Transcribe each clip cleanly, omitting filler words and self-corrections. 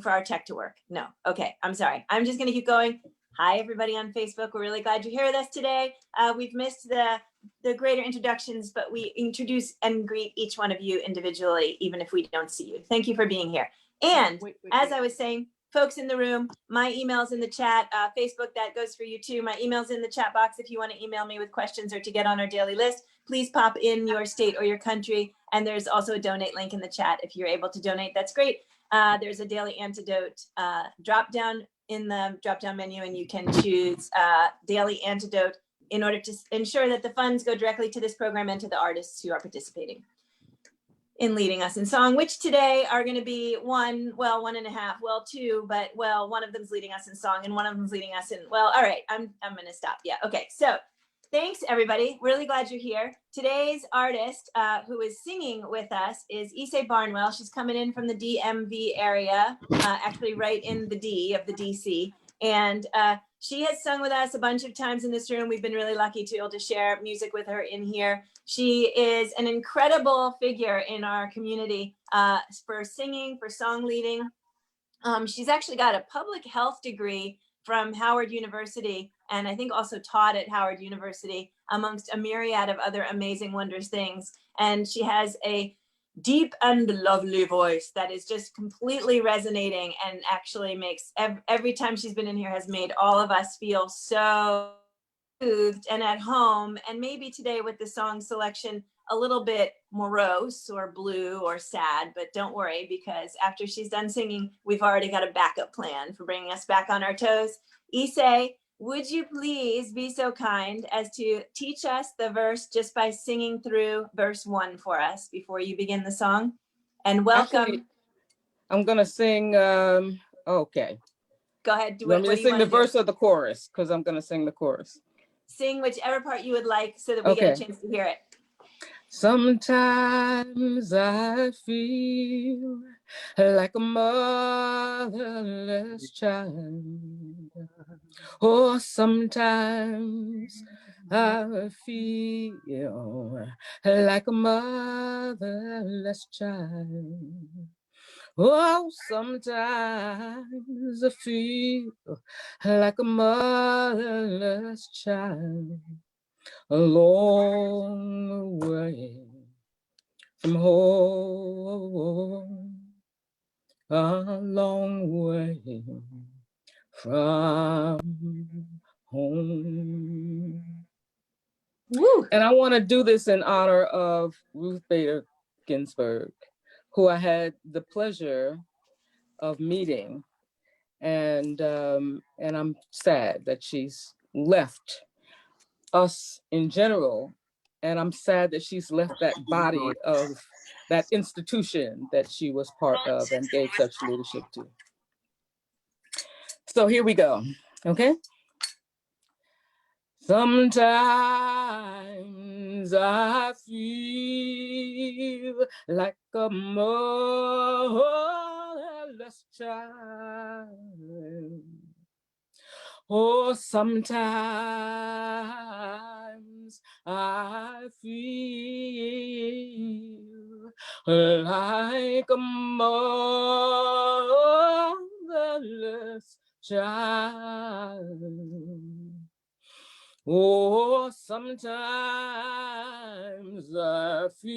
for our tech to work. No. Okay. I'm sorry. I'm just going to keep going. Hi, everybody on Facebook. We're really glad you're here with us today. We've missed the greater introductions, but we introduce and greet each one of you individually, even if we don't see you. Thank you for being here. And as I was saying, folks in the room, my email's in the chat. Facebook, that goes for you too. My email's in the chat box if you want to email me with questions or to get on our daily list. Please pop in your state or your country. And there's also a donate link in the chat. If you're able to donate, that's great. There's a Daily Antidote drop down in the drop down menu, and you can choose Daily Antidote in order to ensure that the funds go directly to this program and to the artists who are participating in leading us in song, which today are going to be one and a half, two, but one of them's leading us in song and one of them's leading us in, all right, I'm going to stop. Yeah. Okay. So thanks everybody. Really glad you're here. Today's artist who is singing with us is Ysaye Barnwell. She's coming in from the DMV area, actually right in the D of the DC. And she has sung with us a bunch of times in this room. We've been really lucky to be able to share music with her in here. She is an incredible figure in our community for singing, for song leading. She's actually got a public health degree from Howard University, and I think also taught at Howard University, amongst a myriad of other amazing, wondrous things. And she has a deep and lovely voice that is just completely resonating and actually makes every time she's been in here has made all of us feel so soothed and at home. And maybe today with the song selection a little bit morose or blue or sad, but don't worry, because after she's done singing, we've already got a backup plan for bringing us back on our toes. Ysaye, would you please be so kind as to teach us the verse just by singing through verse 1 for us before you begin the song? And welcome. Actually, I'm going to sing, okay. Go ahead. Do you want me to sing the verse or the chorus? Because I'm going to sing the chorus. Sing whichever part you would like so that we get a chance to hear it. Sometimes I feel like a motherless child. Or sometimes I feel like a motherless child. Oh, sometimes I feel like a motherless child. A long way from home, a long way from home. Woo. And I want to do this in honor of Ruth Bader Ginsburg, who I had the pleasure of meeting, and I'm sad that she's left us in general, and I'm sad that she's left that body of that institution that she was part of and gave such leadership to. So here we go, okay? Sometimes I feel like a motherless child. Oh, sometimes I feel like a motherless child. Oh, sometimes I feel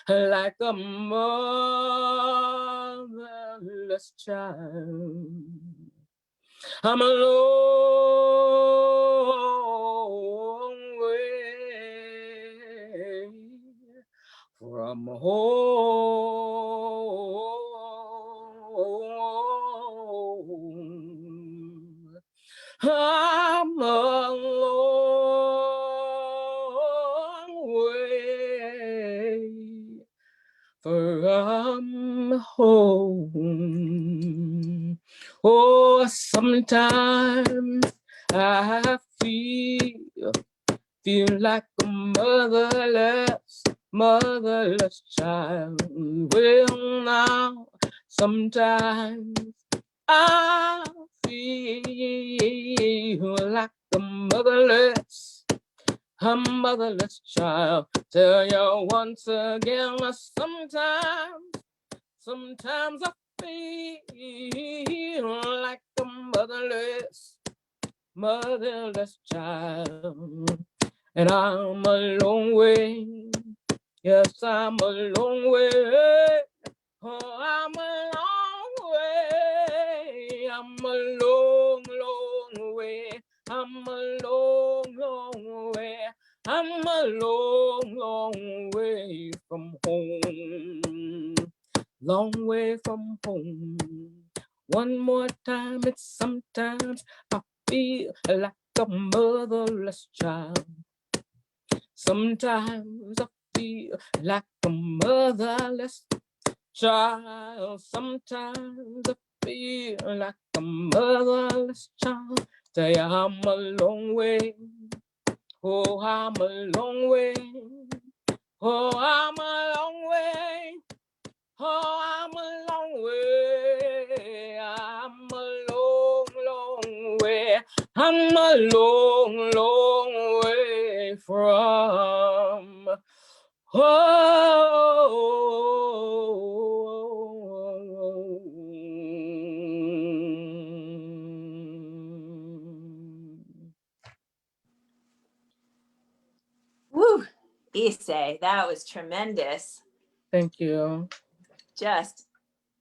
like a motherless child. I'm a long way from home. I'm a long way from home. Oh, sometimes I feel like a motherless child. Well, now, sometimes I feel like a motherless a motherless child. Tell you once again, sometimes I feel like a motherless child. And I'm a long way, yes, I'm a long way. Oh, I'm a long way, I'm a long, long way. I'm a long, long way. I'm a long, long way from home. Long way from home. One more time, it's sometimes I feel like a motherless child. Sometimes I feel like a motherless child. Sometimes I feel like a motherless child. Say I'm a long way. Oh, I'm a long way. Oh, I'm a long way. Oh, I'm a long way. I'm a long, long way. I'm a long, long way from Woo, Ysaye, that was tremendous. Thank you. Just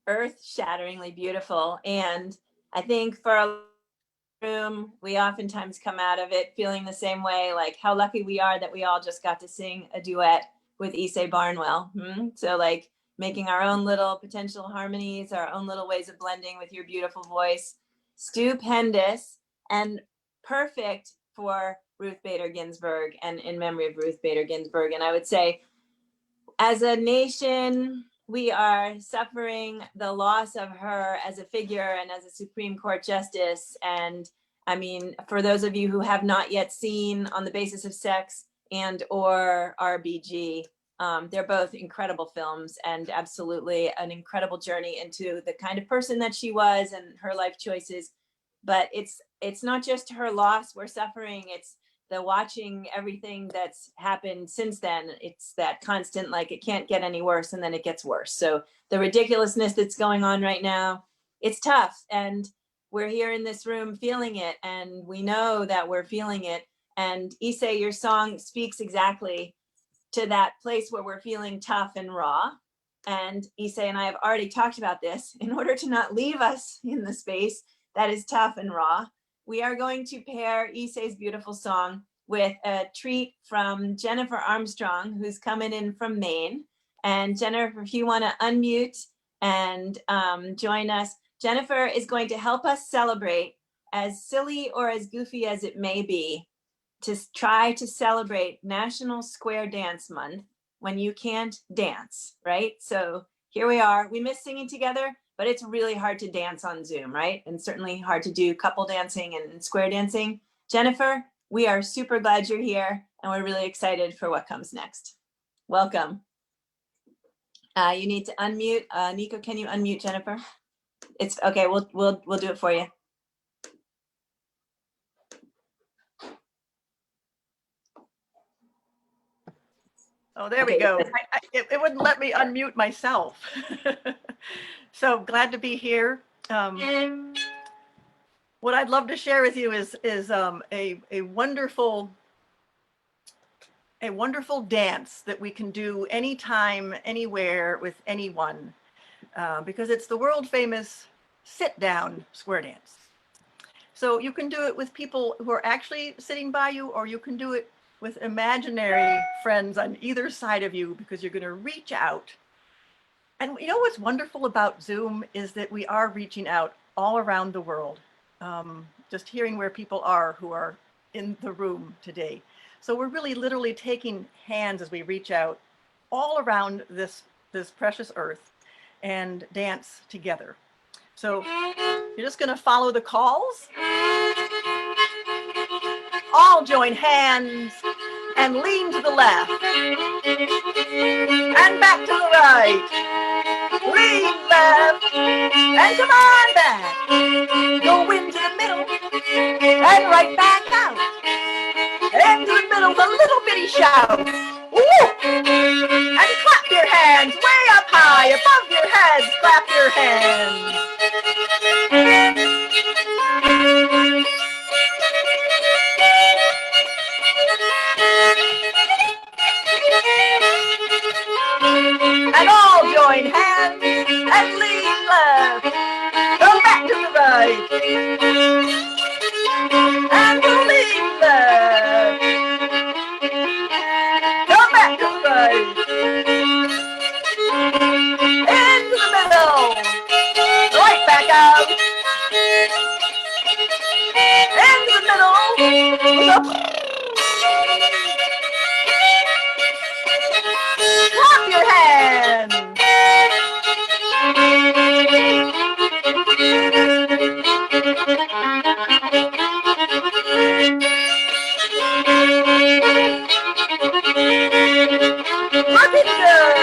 earth-shatteringly beautiful. And I think for a room, we oftentimes come out of it feeling the same way, like how lucky we are that we all just got to sing a duet with Ysaye Barnwell. So like making our own little potential harmonies, our own little ways of blending with your beautiful voice. Stupendous and perfect for Ruth Bader Ginsburg and in memory of Ruth Bader Ginsburg. And I would say, as a nation, we are suffering the loss of her as a figure and as a Supreme Court justice. And I mean, for those of you who have not yet seen On the Basis of Sex and or RBG, they're both incredible films and absolutely an incredible journey into the kind of person that she was and her life choices. But it's not just her loss we're suffering, it's the watching everything that's happened since then. It's that constant, like, it can't get any worse, and then it gets worse. So the ridiculousness that's going on right now, it's tough. And we're here in this room feeling it, and we know that we're feeling it. And Ysaye, your song speaks exactly to that place where we're feeling tough and raw. And Ysaye and I have already talked about this. In order to not leave us in the space that is tough and raw, we are going to pair Ysaye's beautiful song with a treat from Jennifer Armstrong, who's coming in from Maine. And Jennifer, if you want to unmute and join us, Jennifer is going to help us celebrate, as silly or as goofy as it may be, to try to celebrate National Square Dance Month when you can't dance, right? So here we are. We miss singing together, but it's really hard to dance on Zoom, right? And certainly hard to do couple dancing and square dancing. Jennifer, we are super glad you're here, and we're really excited for what comes next. Welcome. You need to unmute. Nico, can you unmute Jennifer? It's okay. We'll do it for you. Oh, there we go. It wouldn't let me unmute myself. So glad to be here. What I'd love to share with you is a wonderful dance that we can do anytime, anywhere, with anyone, because it's the world famous sit down square dance. So you can do it with people who are actually sitting by you, or you can do it with imaginary friends on either side of you, because you're going to reach out. And you know what's wonderful about Zoom is that we are reaching out all around the world, just hearing where people are who are in the room today. So we're really literally taking hands as we reach out all around this precious earth and dance together. So you're just going to follow the calls. All join hands and lean to the left and back to the right. Lean left and come on back. Go into the middle and right back out. Into the middle middle, the little bitty shout. Woo! And clap your hands way up high above your heads. Clap your hands. And all join hands and lean left. Go back to the right. And we'll lean left. Go back to the right. Into the middle. Right back out. Into the middle. Clap your hands. Looking good.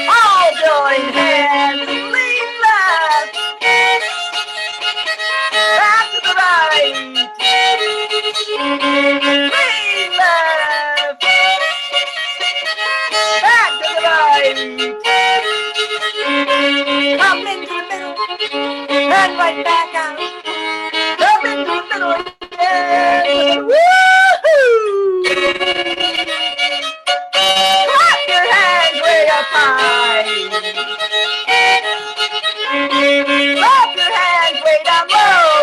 All join hands and lean left. Back to the right. Lean left. Back to the right. Come into the middle. And right back out. Come into the middle again. Woo-hoo! Clap your hands way up high. Clap your hands way down low.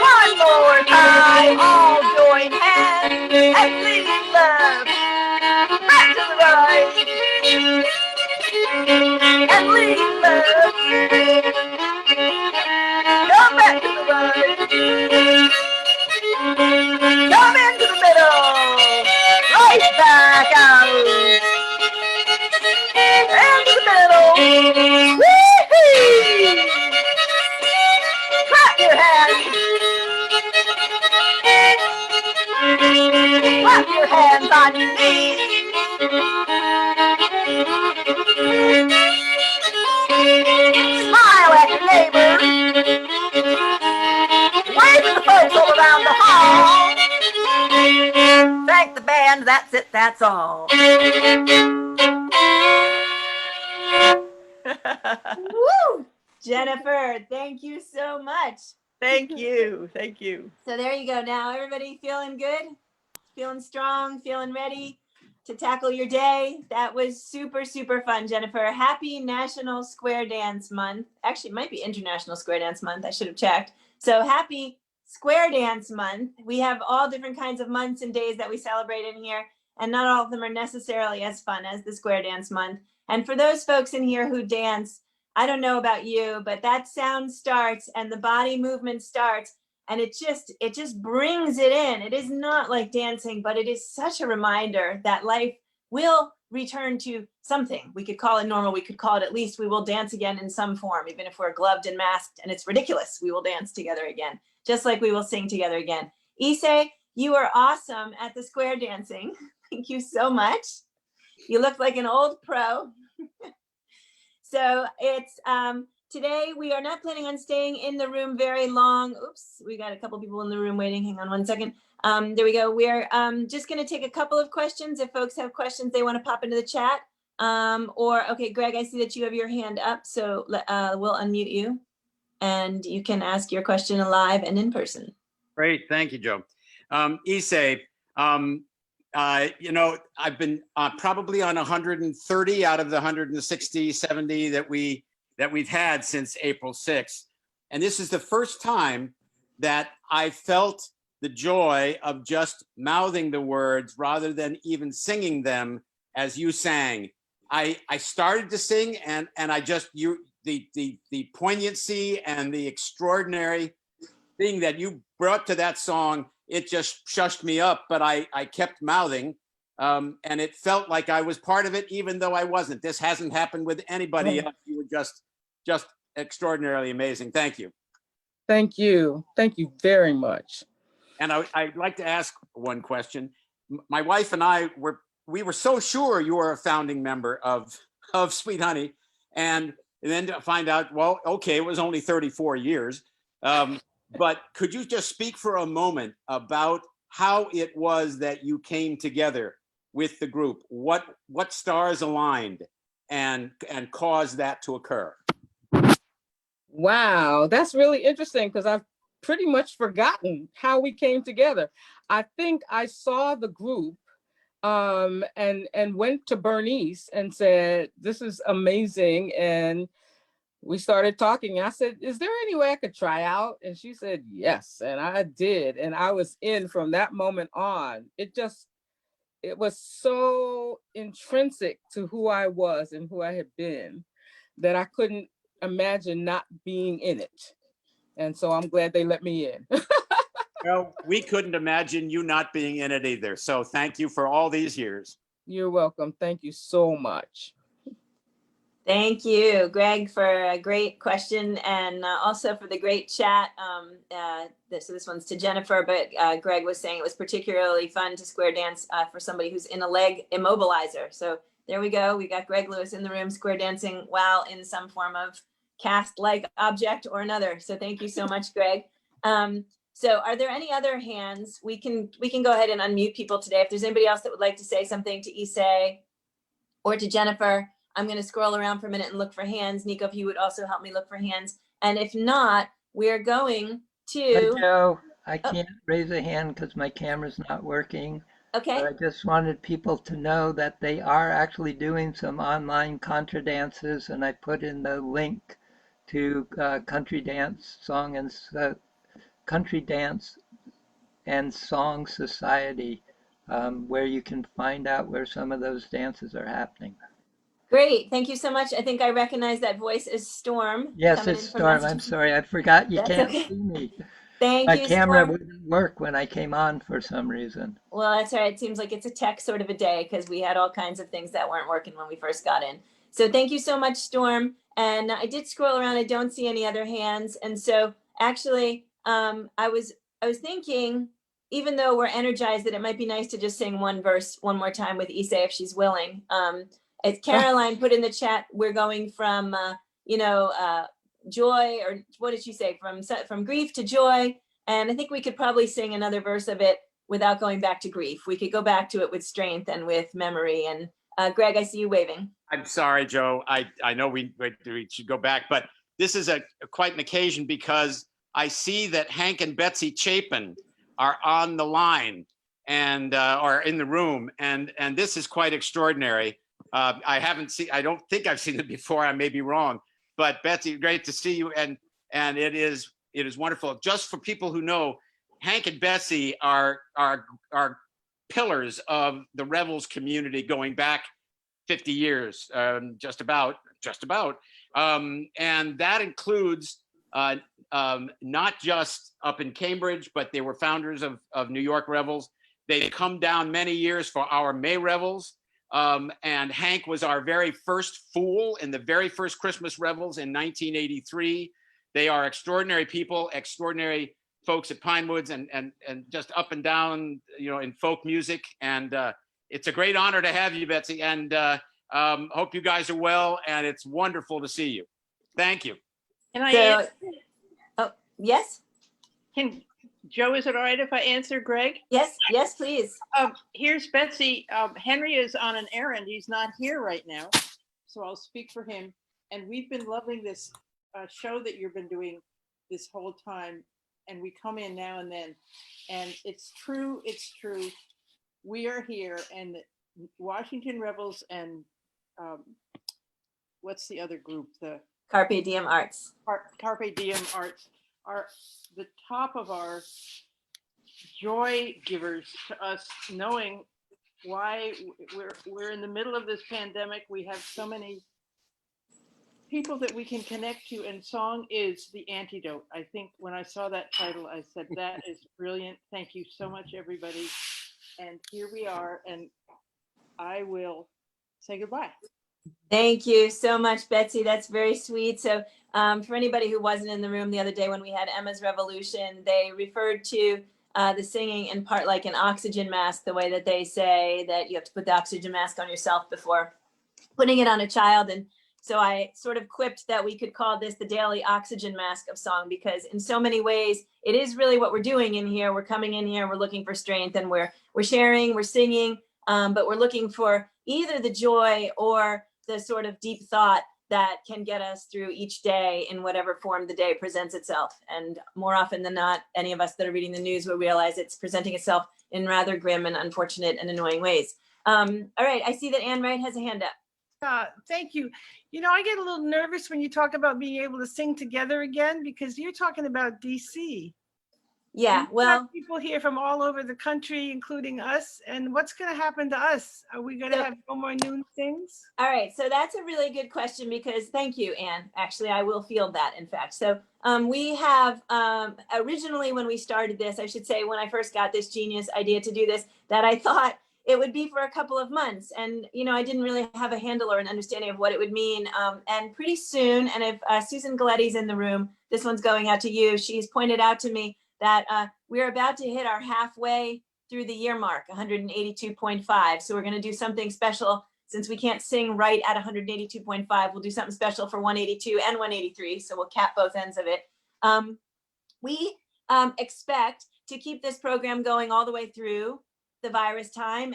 One more time. All join hands and lean left. Back to the right. And lean left. Come back to the right. Come into the middle. Right back out. Into the middle. Whee! Clap your hands. Clap your hands on your knees. Smile at your neighbor. Wave to the folks all around the hall. Thank the band, that's it, that's all. Woo! Jennifer, thank you so much. Thank you, thank you. So there you go. Now everybody feeling good? Feeling strong? Feeling ready to tackle your day? That was super, super fun, Jennifer. Happy National Square Dance Month. Actually, it might be International Square Dance Month. I should have checked. So happy Square Dance Month. We have all different kinds of months and days that we celebrate in here, and not all of them are necessarily as fun as the Square Dance Month. And for those folks in here who dance, I don't know about you, but that sound starts and the body movement starts, and it just brings it in. It is not like dancing, but it is such a reminder that life will return to something. We could call it normal. We could call it, at least we will dance again in some form, even if we're gloved and masked and it's ridiculous. We will dance together again, just like we will sing together again. Ysaye, you are awesome at the square dancing. Thank you so much. You look like an old pro. So it's today we are not planning on staying in the room very long. Oops, we got a couple people in the room waiting. Hang on one second. There we go. We're just going to take a couple of questions. If folks have questions they want to pop into the chat. Okay, Greg, I see that you have your hand up, so we'll unmute you and you can ask your question live and in person. Great, thank you, Joe. Ysaye, you know, I've been probably on 130 out of the 160, 70 that we've had since April 6th. And this is the first time that I felt the joy of just mouthing the words rather than even singing them as you sang. I started to sing and I just, the poignancy and the extraordinary thing that you brought to that song, it just shushed me up, but I kept mouthing, and it felt like I was part of it, even though I wasn't. This hasn't happened with anybody else. You were just extraordinarily amazing. Thank you. Thank you. Thank you very much. And I'd like to ask one question. My wife and I we were so sure you were a founding member of Sweet Honey, and then to find out, well, okay, it was only 34 years. but could you just speak for a moment about how it was that you came together with the group? What stars aligned and caused that to occur? Wow, that's really interesting because I've pretty much forgotten how we came together. I think I saw the group and went to Bernice and said, "This is amazing." And we started talking. I said, "Is there any way I could try out?" And she said, "Yes." And I did. And I was in from that moment on. It was so intrinsic to who I was and who I had been that I couldn't imagine not being in it. And so I'm glad they let me in. Well, we couldn't imagine you not being in it either. So thank you for all these years. You're welcome. Thank you so much. Thank you, Greg, for a great question and also for the great chat. So this one's to Jennifer, but Greg was saying it was particularly fun to square dance for somebody who's in a leg immobilizer. So there we go. We got Greg Lewis in the room square dancing while in some form of cast-like object or another. So thank you so much, Greg. So are there any other hands? We can go ahead and unmute people today. If there's anybody else that would like to say something to Ysaye or to Jennifer, I'm going to scroll around for a minute and look for hands. Nico, if you would also help me look for hands. And if not, we're going to... Hey, Joe, I can't raise a hand because my camera's not working. Okay. But I just wanted people to know that they are actually doing some online contra dances, and I put in the link to Country Dance and Song Society, where you can find out where some of those dances are happening. Great. Thank you so much. I think I recognize that voice as Storm. Yes, it's Storm. I'm sorry. I forgot you can't see me. Thank My you, camera Storm. wouldn't work when I came on for some reason. Well, that's all right. It seems like it's a tech sort of a day because we had all kinds of things that weren't working when we first got in. So thank you so much, Storm. And I did scroll around. I don't see any other hands. And so actually, I was thinking, even though we're energized, that it might be nice to just sing one verse one more time with Ysaye if she's willing. As Caroline put in the chat, we're going from, joy, or what did she say? From grief to joy. And I think we could probably sing another verse of it without going back to grief. We could go back to it with strength and with memory. And Greg, I see you waving. I'm sorry, Joe. I know we should go back, but this is quite an occasion because I see that Hank and Betsy Chapin are on the line and are in the room, and this is quite extraordinary. I don't think I've seen it before. I may be wrong, but Betsy, great to see you, and it is wonderful. Just for people who know, Hank and Betsy are pillars of the Revels community going back 50 years, just about. And that includes not just up in Cambridge, but they were founders of New York Revels. They've come down many years for our May Revels. And Hank was our very first fool in the very first Christmas Revels in 1983. They are extraordinary people, extraordinary folks at Pinewoods, and just up and down, in folk music. And it's a great honor to have you, Betsy. And hope you guys are well. And it's wonderful to see you. Thank you. Can I answer? Oh, yes. Joe, is it all right if I answer Greg? Yes, please. Here's Betsy. Henry is on an errand. He's not here right now, so I'll speak for him. And we've been loving this show that you've been doing this whole time. And we come in now and then. And it's true. We are here, and Washington Revels and what's the other group? The Carpe Diem Arts. Carpe Diem Arts are the top of our joy givers to us, knowing why we're in the middle of this pandemic. We have so many people that we can connect to, and song is the antidote. I think when I saw that title, I said, that is brilliant. Thank you so much, everybody. And here we are, and I will say goodbye. Thank you so much, Betsy. That's very sweet. So for anybody who wasn't in the room the other day when we had Emma's Revolution, they referred to the singing in part like an oxygen mask, the way that they say that you have to put the oxygen mask on yourself before putting it on a child. And So I sort of quipped that we could call this the daily oxygen mask of song, because in so many ways, it is really what we're doing in here. We're coming in here, we're looking for strength, and we're sharing, we're singing, but we're looking for either the joy or the sort of deep thought that can get us through each day in whatever form the day presents itself. And more often than not, any of us that are reading the news will realize it's presenting itself in rather grim and unfortunate and annoying ways. All right, I see that Ann Wright has a hand up. Thank you. You know, I get a little nervous when you talk about being able to sing together again, because you're talking about DC. Yeah, And we've well, got people here from all over the country, including us. And what's going to happen to us? Are we going to have no more noon things? all right, so that's a really good question, because thank you, Anne. Actually, I will field that, in fact. So we have originally, when we started this, I should say, when I first got this genius idea to do this, that I thought it would be for a couple of months. And, you know, I didn't really have a handle or an understanding of what it would mean. And pretty soon, and if Susan Galetti's in the room, this one's going out to you. She's pointed out to me that we're about to hit our halfway through the year mark, 182.5. So we're going to do something special. Since we can't sing right at 182.5, we'll do something special for 182 and 183. So we'll cap both ends of it. We expect to keep this program going all the way through the virus time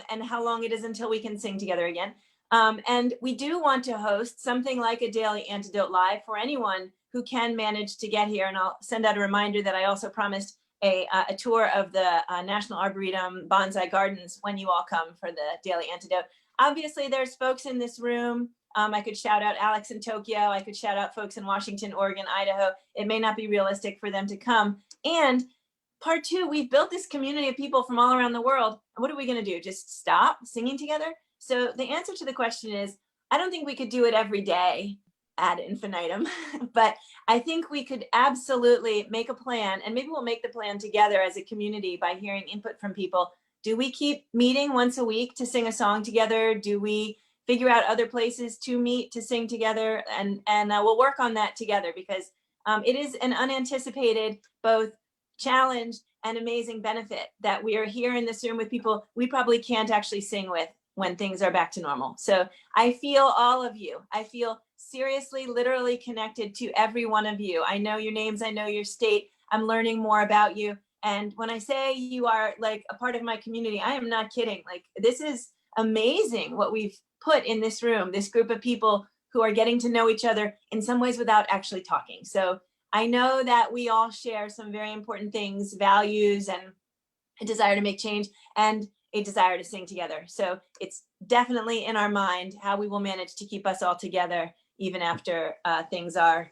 and how long it is until we can sing together again. And we do want to host something like a daily Antidote Live for anyone who can manage to get here. And I'll send out a reminder that I also promised a tour of the National Arboretum Bonsai Gardens when you all come for the Daily Antidote. Obviously, there's folks in this room. I could shout out Alex in Tokyo. I could shout out folks in Washington, Oregon, Idaho. It may not be realistic for them to come. And part two, we've built this community of people from all around the world. What are we going to do? Just stop singing together? So the answer to the question is, I don't think we could do it every day ad infinitum, but I think we could absolutely make a plan, and maybe we'll make the plan together as a community by hearing input from people. Do we keep meeting once a week to sing a song together? Do we figure out other places to meet to sing together? And we'll work on that together, because it is an unanticipated both challenge and amazing benefit that we are here in this room with people we probably can't actually sing with when things are back to normal. So I feel all of you. I feel seriously, literally connected to every one of you. I know your names, I know your state. I'm learning more about you. And when I say you are like a part of my community, I am not kidding. Like, this is amazing what we've put in this room, this group of people who are getting to know each other in some ways without actually talking. So I know that we all share some very important things, values, and a desire to make change, and a desire to sing together. So it's definitely in our mind how we will manage to keep us all together even after things are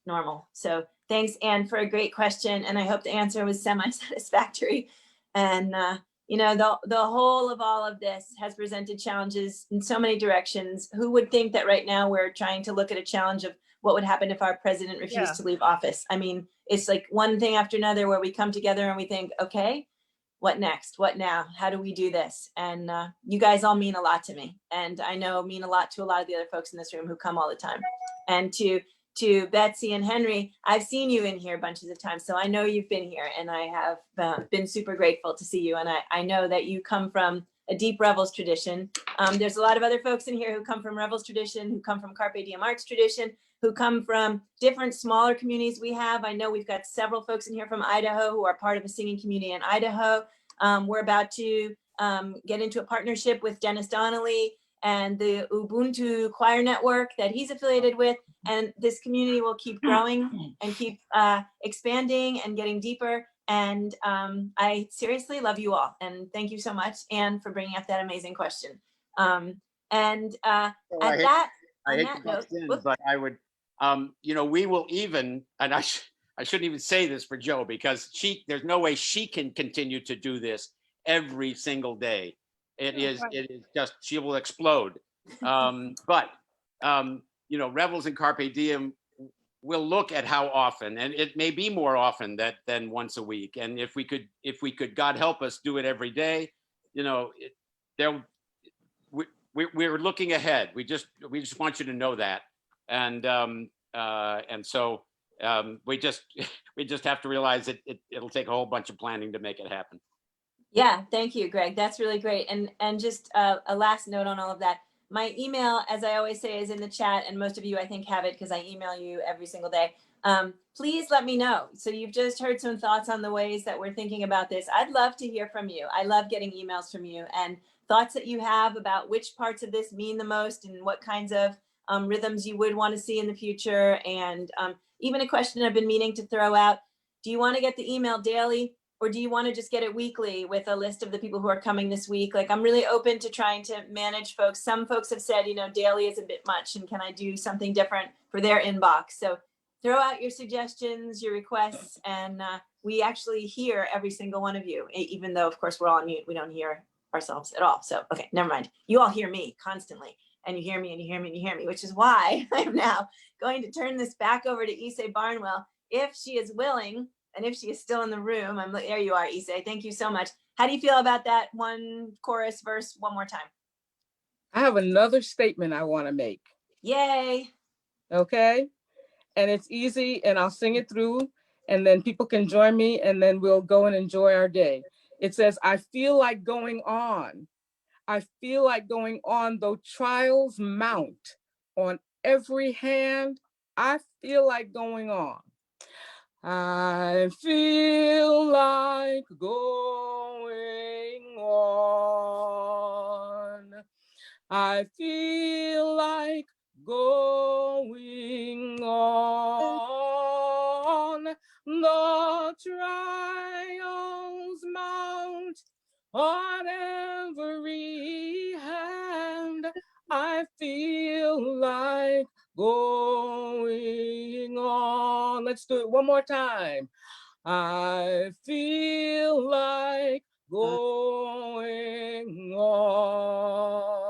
normal. So thanks, Anne, for a great question. And I hope the answer was semi-satisfactory. And you know, the whole of all of this has presented challenges in so many directions. Who would think that right now we're trying to look at a challenge of what would happen if our president refused to leave office? I mean, it's like one thing after another where we come together and we think, okay, what next? What now? How do we do this? And you guys all mean a lot to me. And I know mean a lot to a lot of the other folks in this room who come all the time. And to Betsy and Henry, I've seen you in here bunches of times. So I know you've been here, and I have been super grateful to see you. And I know that you come from a deep Revels tradition. There's a lot of other folks in here who come from Revels tradition, who come from Carpe Diem Arts tradition, who come from different smaller communities we have. I know we've got several folks in here from Idaho who are part of a singing community in Idaho. We're about to get into a partnership with Dennis Donnelly and the Ubuntu Choir Network that he's affiliated with. And this community will keep growing and keep expanding and getting deeper. And I seriously love you all. And thank you so much, Anne, for bringing up that amazing question. I hate to bust in, but I would, you know, we will even, and I shouldn't even say this for Joe, because there's no way she can continue to do this every single day. It is just, she will explode. But, you know, Revels and Carpe Diem will look at how often, and it may be more often than once a week. And if we could, God help us, do it every day, you know, we're looking ahead. We just want you to know that. And so we just have to realize it'll take a whole bunch of planning to make it happen. Yeah, thank you, Greg. That's really great. And just a last note on all of that. My email, as I always say, is in the chat, and most of you, I think, have it because I email you every single day. Please let me know. So you've just heard some thoughts on the ways that we're thinking about this. I'd love to hear from you. I love getting emails from you and thoughts that you have about which parts of this mean the most and what kinds of rhythms you would want to see in the future. And even a question I've been meaning to throw out. Do you want to get the email daily, or do you want to just get it weekly with a list of the people who are coming this week? Like, I'm really open to trying to manage folks. Some folks have said, you know, daily is a bit much, and can I do something different for their inbox? So throw out your suggestions, your requests, and we actually hear every single one of you, even though, of course, we're all on mute. We don't hear ourselves at all. So, okay, never mind. You all hear me constantly, and you hear me, and you hear me, and you hear me, which is why I'm now going to turn this back over to Ysaye Barnwell, if she is willing, and if she is still in the room. There you are, Ysaye. Thank you so much. How do you feel about that one chorus verse one more time? I have another statement I want to make. Yay. Okay. And it's easy, and I'll sing it through, and then people can join me, and then we'll go and enjoy our day. It says, I feel like going on. I feel like going on, though trials mount on every hand. I feel like going on. I feel like going on. I feel like going on. The trials mount on every hand. I feel like going on. Let's do it one more time. I feel like going on.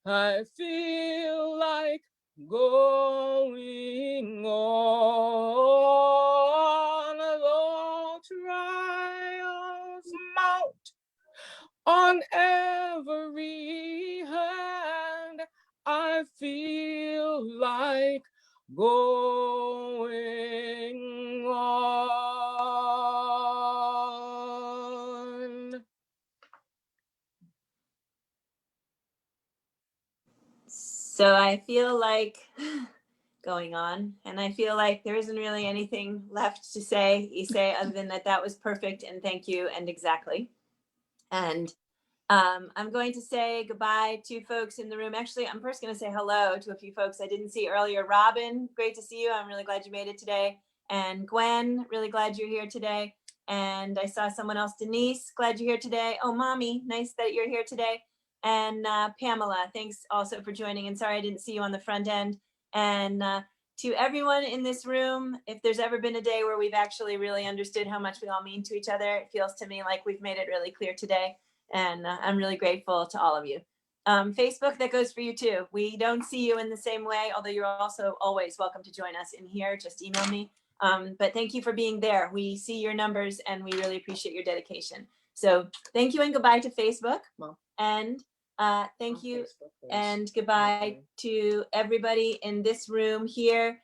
I feel like going on. The trials mount on every hand. I feel like going on. So I feel like going on, and I feel like there isn't really anything left to say, Ysaye, other than that was perfect, and thank you, and exactly. And I'm going to say goodbye to folks in the room. Actually, I'm first going to say hello to a few folks I didn't see earlier. Robin, great to see you. I'm really glad you made it today. And Gwen, really glad you're here today. And I saw someone else, Denise, glad you're here today. Oh, Mommy, nice that you're here today. And Pamela, thanks also for joining. And sorry I didn't see you on the front end. And to everyone in this room, if there's ever been a day where we've actually really understood how much we all mean to each other, it feels to me like we've made it really clear today. And I'm really grateful to all of you. Facebook, that goes for you too. We don't see you in the same way, although you're also always welcome to join us in here. Just email me. But thank you for being there. We see your numbers and we really appreciate your dedication. So thank you and goodbye to Facebook. And thank you and goodbye to everybody in this room here.